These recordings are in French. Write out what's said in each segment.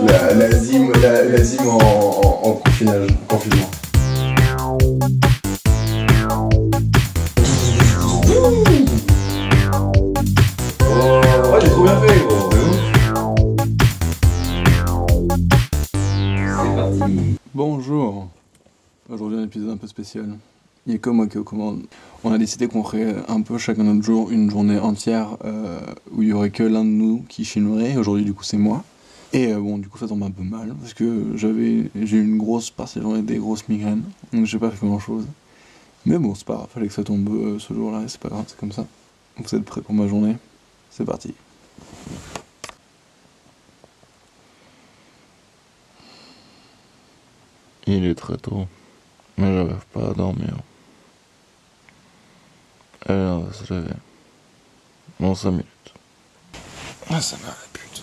La zime en confinage, confinement. Oh, j'ai trop bien fait, gros. C'est parti. Bonjour. Aujourd'hui un épisode un peu spécial. Il est comme moi qui au commande. On a décidé qu'on ferait un peu chacun notre jour une journée entière où il y aurait que l'un de nous qui chinoirait. Aujourd'hui du coup c'est moi. Et bon du coup ça tombe un peu mal parce que j'ai eu une grosse partie de la journée, des grosses migraines. Donc j'ai pas fait grand chose. Mais bon c'est pas grave, fallait que ça tombe ce jour-là et c'est pas grave, c'est comme ça. Vous êtes prêts pour ma journée? C'est parti. Il est très tôt, mais j'arrive pas à dormir. Allez, on va se lever. Dans 5 minutes. Ah ça m'a la pute.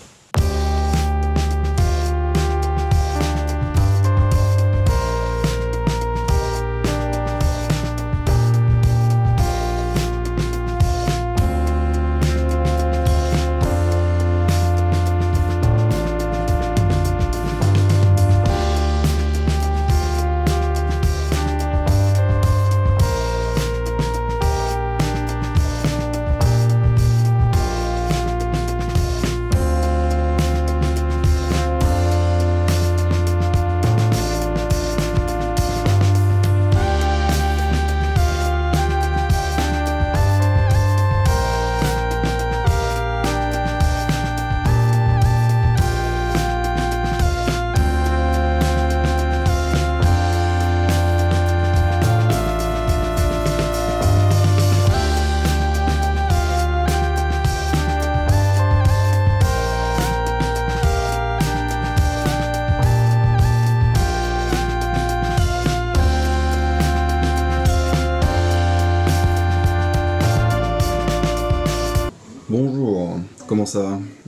Bonjour, comment ça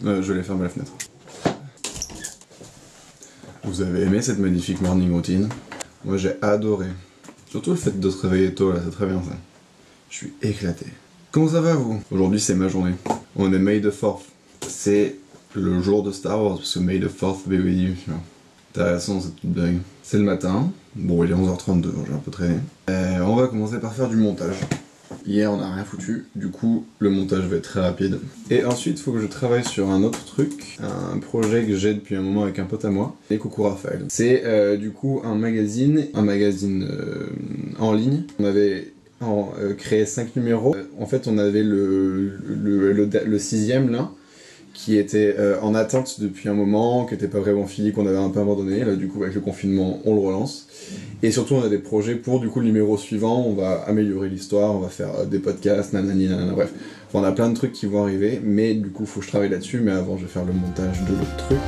va? Je vais fermer la fenêtre. Vous avez aimé cette magnifique morning routine? Moi j'ai adoré. Surtout le fait de se réveiller tôt là, c'est très bien ça. Je suis éclaté. Comment ça va vous? Aujourd'hui c'est ma journée. On est May the 4th. C'est le jour de Star Wars, parce que May the 4th be with you. Intéressant cette petite blague. C'est le matin. Bon il est 11h32, j'ai un peu traîné. On va commencer par faire du montage. Hier on n'a rien foutu, du coup le montage va être très rapide. Et ensuite il faut que je travaille sur un autre truc, un projet que j'ai depuis un moment avec un pote à moi. Et coucou Raphaël. C'est du coup un magazine en ligne. On avait créé 5 numéros. En fait on avait le 6ème là, qui était en attente depuis un moment, qui était pas vraiment fini, qu'on avait un peu abandonné. Là du coup avec le confinement on le relance. Et surtout on a des projets pour du coup le numéro suivant, on va améliorer l'histoire, on va faire des podcasts, nanani nanana, bref. Enfin, on a plein de trucs qui vont arriver, mais du coup faut que je travaille là-dessus, mais avant je vais faire le montage de l'autre truc.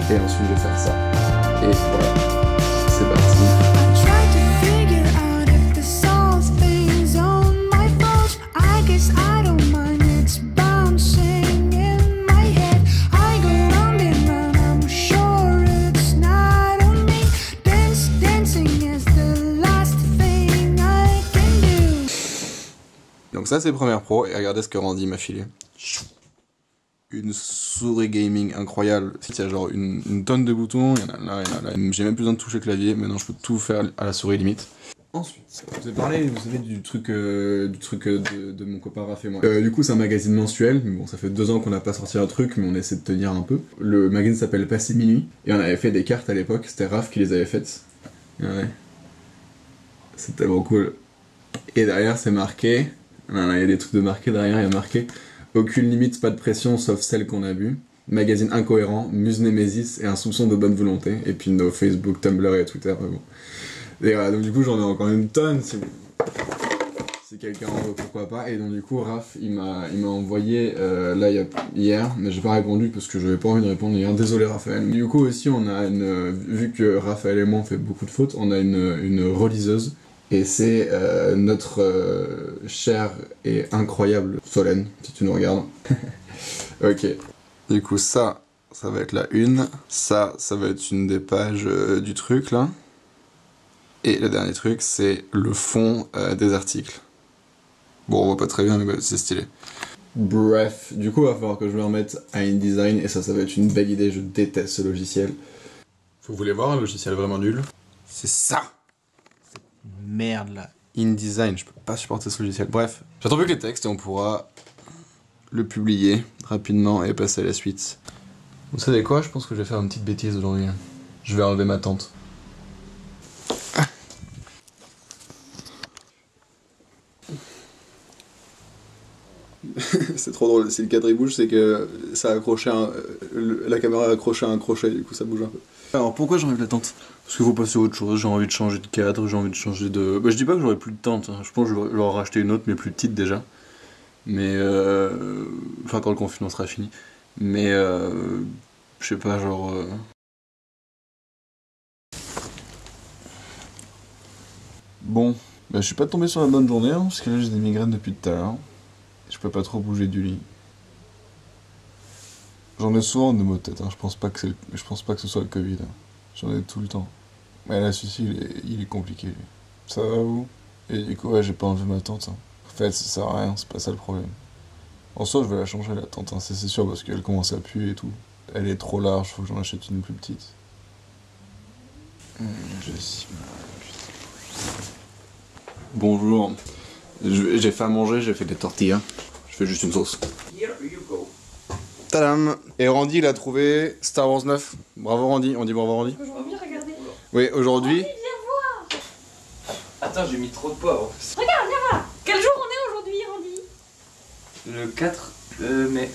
Et ensuite je vais faire ça. Et voilà, c'est parti. Donc ça c'est Premiere Pro, et regardez ce que Randy m'a filé. Une souris gaming incroyable. Il y a genre une tonne de boutons, il y en a là, il y en a là. J'ai même plus besoin de toucher le clavier, maintenant je peux tout faire à la souris limite. Ensuite, je vous ai parlé, vous savez, du truc de mon copain Raph et moi. Du coup c'est un magazine mensuel, mais bon ça fait 2 ans qu'on n'a pas sorti un truc, mais on essaie de tenir un peu. Le magazine s'appelle Passé Minuit, et on avait fait des cartes à l'époque, c'était Raph qui les avait faites. Ouais. C'est tellement cool. Et derrière c'est marqué... Non, il y a des trucs de marqué derrière, il y a marqué « Aucune limite, pas de pression, sauf celle qu'on a bu. Magazine incohérent, muse némésis et un soupçon de bonne volonté. » Et puis nos Facebook, Tumblr et Twitter, mais bon. Et voilà, donc du coup j'en ai encore une tonne, si quelqu'un en veut, pourquoi pas. Et donc du coup Raph, il m'a envoyé hier, mais j'ai pas répondu parce que j'avais pas envie de répondre hier. Désolé Raphaël. Du coup aussi on a vu que Raphaël et moi on fait beaucoup de fautes, on a une reliseuse. Et c'est notre chère et incroyable Solène, si tu nous regardes. Ok. Du coup ça va être la une. Ça va être une des pages du truc là. Et le dernier truc, c'est le fond des articles. Bon, on voit pas très bien, mais c'est stylé. Bref, du coup, il va falloir que je me remette à InDesign et ça va être une belle idée. Je déteste ce logiciel. Vous voulez voir un logiciel vraiment nul? C'est ça! Cette merde là. InDesign, je peux pas supporter ce logiciel. Bref, j'attends plus que les textes et on pourra le publier rapidement et passer à la suite. Vous savez quoi? Je pense que je vais faire une petite bêtise aujourd'hui. Je vais enlever ma tente. C'est trop drôle, si le cadre il bouge, c'est que ça a accroché la caméra a accroché à un crochet, du coup ça bouge un peu. Alors pourquoi j'enlève la tente? Parce qu'il faut passer à autre chose, j'ai envie de changer de cadre, j'ai envie de changer de... Bah je dis pas que j'aurai plus de tente, hein. Je pense que je vais en racheter une autre mais plus petite déjà. Mais enfin quand le confinement sera fini. Mais je sais pas, genre... Bon, bah je suis pas tombé sur la bonne journée, hein, parce que là j'ai des migraines depuis tout à l'heure. Je peux pas trop bouger du lit. J'en ai souvent de maux de tête, hein. Je pense pas que ce soit le Covid. Hein. J'en ai tout le temps. Mais là, celui-ci, il est compliqué. Lui. Ça va vous? Et du coup, ouais, j'ai pas enlevé ma tente. Hein. En fait, ça sert à rien, c'est pas ça le problème. En soi, je vais la changer la tente, hein, c'est sûr, parce qu'elle commence à puer et tout. Elle est trop large, faut que j'en achète une plus petite. Bonjour. J'ai fait à manger, j'ai fait des tortillas. Je fais juste une sauce. Here you go. Tadam! Et Randy, il a trouvé Star Wars 9. Bravo Randy, on dit bravo Randy. Aujourd'hui, regardez. Oui, aujourd'hui. Randy, viens voir. Attends, j'ai mis trop de poivre. Regarde, viens voir. Quel jour on est aujourd'hui, Randy? Le 4 mai.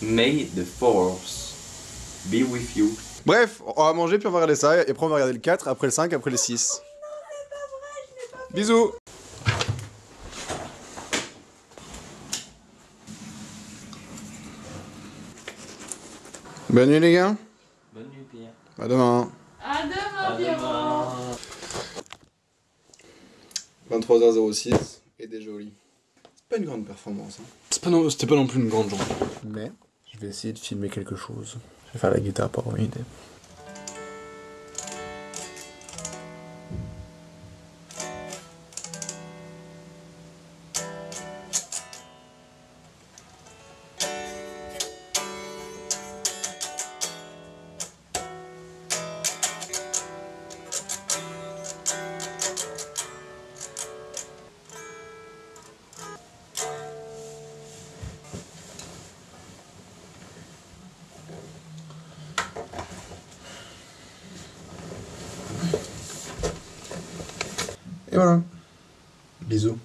May the force be with you. Bref, on va manger puis on va regarder ça. Et après on va regarder le 4, après le 5, après le 6. Non, c'est pas vrai, je n'ai pas fait. Bisous! Bonne nuit les gars. Bonne nuit, Pierre. À demain. À demain, À Pierrot. demain. 23h06 et déjà au lit. C'est pas une grande performance. Hein. C'était pas non plus une grande journée. Mais je vais essayer de filmer quelque chose. Je vais faire la guitare pour avoir une idée. Et voilà. Bisous.